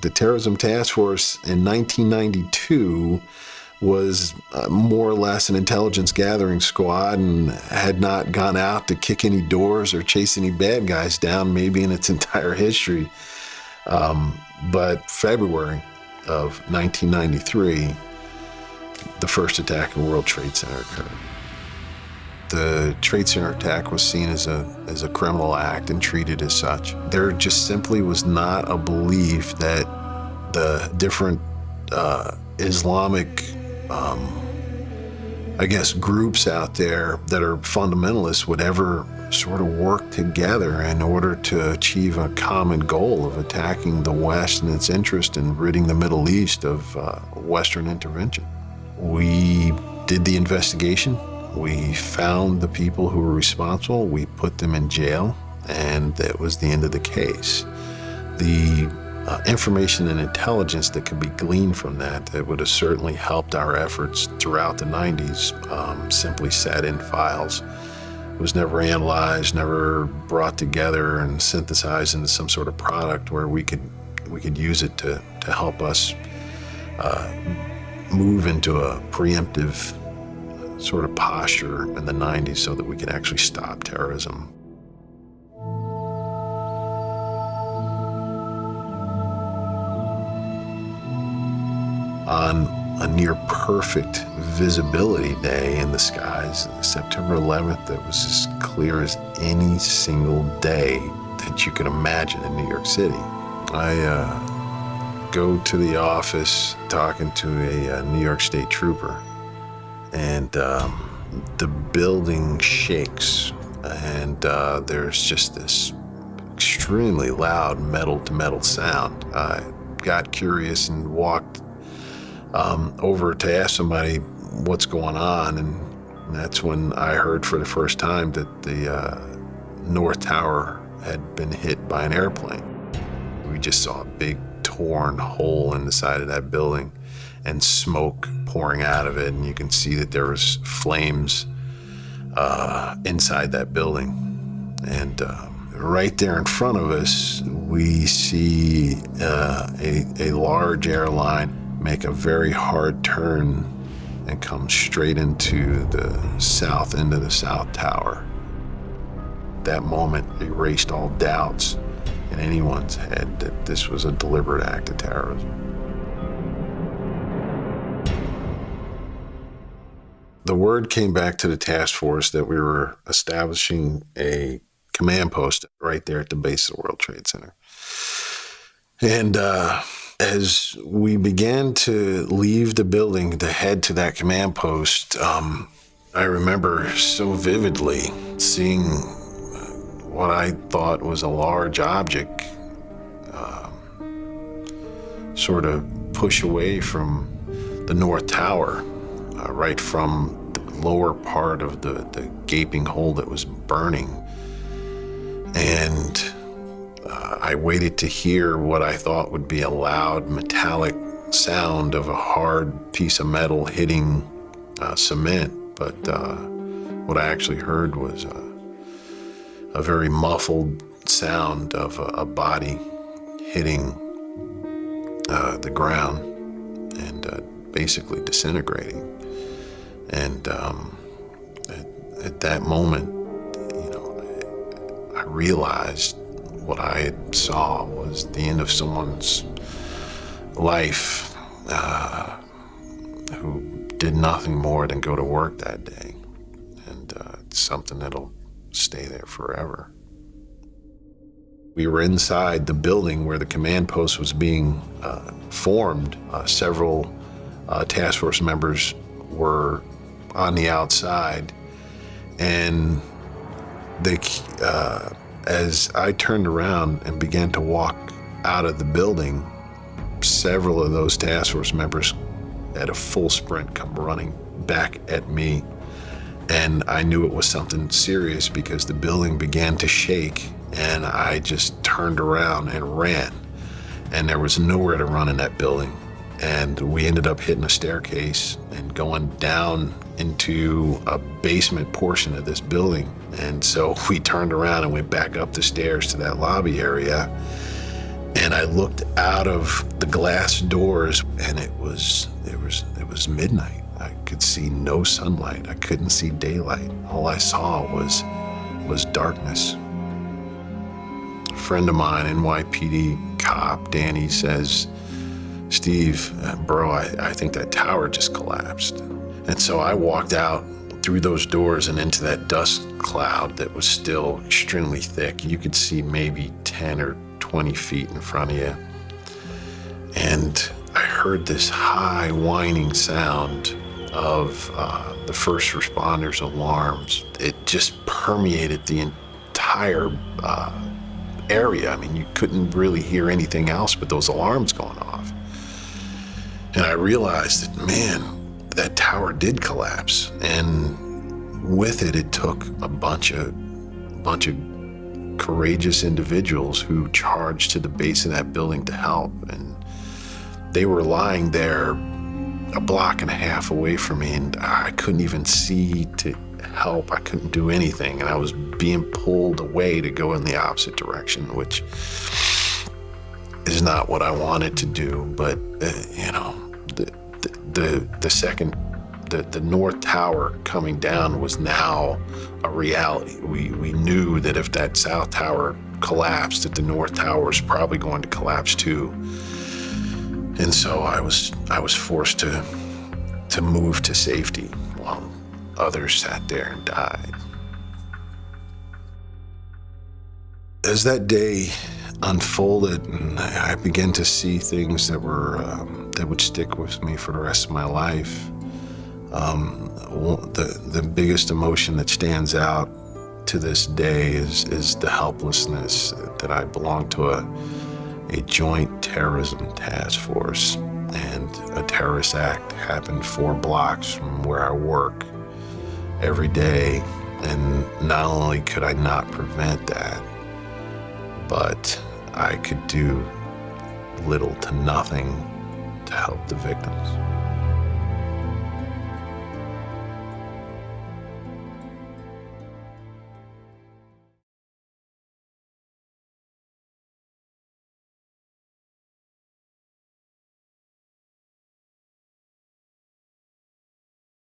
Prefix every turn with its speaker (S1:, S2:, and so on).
S1: The Terrorism Task Force in 1992 was more or less an intelligence gathering squad and had not gone out to kick any doors or chase any bad guys down, maybe in its entire history. But February of 1993, the first attack in World Trade Center occurred. The Trade Center attack was seen as a criminal act and treated as such. There just simply was not a belief that the different Islamic, I guess, groups out there that are fundamentalists would ever sort of work together in order to achieve a common goal of attacking the West and its interest in ridding the Middle East of Western intervention. We did the investigation. We found the people who were responsible. We put them in jail, and that was the end of the case. The information and intelligence that could be gleaned from that would have certainly helped our efforts throughout the 90s simply sat in files. It was never analyzed, never brought together and synthesized into some sort of product where we could use it to help us move into a preemptive sort of posture in the 90s so that we could actually stop terrorism. On a near perfect visibility day in the skies, September 11th, that was as clear as any single day that you could imagine in New York City. I go to the office talking to a New York State trooper, and the building shakes, and there's just this extremely loud metal-to-metal sound. I got curious and walked over to ask somebody what's going on, and that's when I heard for the first time that the North Tower had been hit by an airplane. We just saw a big torn hole in the side of that building and smoke pouring out of it, and you can see that there was flames inside that building. And right there in front of us, we see a large airline make a very hard turn and come straight into the south end of the South Tower. That moment erased all doubts in anyone's head that this was a deliberate act of terrorism. The word came back to the task force that we were establishing a command post right there at the base of the World Trade Center. And as we began to leave the building to head to that command post, I remember so vividly seeing what I thought was a large object sort of push away from the North Tower, right from the lower part of the gaping hole that was burning. And I waited to hear what I thought would be a loud metallic sound of a hard piece of metal hitting cement, but what I actually heard was a very muffled sound of a body hitting the ground and basically disintegrating. And at that moment, you know, I realized what I saw was the end of someone's life who did nothing more than go to work that day. And it's something that'll stay there forever. We were inside the building where the command post was being formed. Several task force members were on the outside, and they as I turned around and began to walk out of the building, several of those task force members at a full sprint come running back at me. And I knew it was something serious because the building began to shake, and I just turned around and ran. And there was nowhere to run in that building. And we ended up hitting a staircase and going down into a basement portion of this building. And so we turned around and went back up the stairs to that lobby area. And I looked out of the glass doors, and it was midnight. I could see no sunlight. I couldn't see daylight. All I saw was darkness. A friend of mine, NYPD cop Danny, says, "Steve, bro, I think that tower just collapsed." And so I walked out through those doors and into that dust cloud that was still extremely thick. You could see maybe 10 or 20 feet in front of you. And I heard this high whining sound of the first responders' alarms. It just permeated the entire area. I mean, you couldn't really hear anything else but those alarms going off. And I realized that, man, that tower did collapse. And with it, it took a bunch of courageous individuals who charged to the base of that building to help. And they were lying there a block and a half away from me, and I couldn't even see to help. I couldn't do anything, and I was being pulled away to go in the opposite direction, which is not what I wanted to do. But you know, the North Tower coming down was now a reality. We knew that if that South Tower collapsed, that the North Tower was probably going to collapse too. And so I was forced to move to safety while others sat there and died. As that day unfolded, and I began to see things that would stick with me for the rest of my life. The biggest emotion that stands out to this day is the helplessness that I belong to a joint terrorism task force, and a terrorist act happened 4 blocks from where I work every day. And not only could I not prevent that, but I could do little to nothing to help the victims.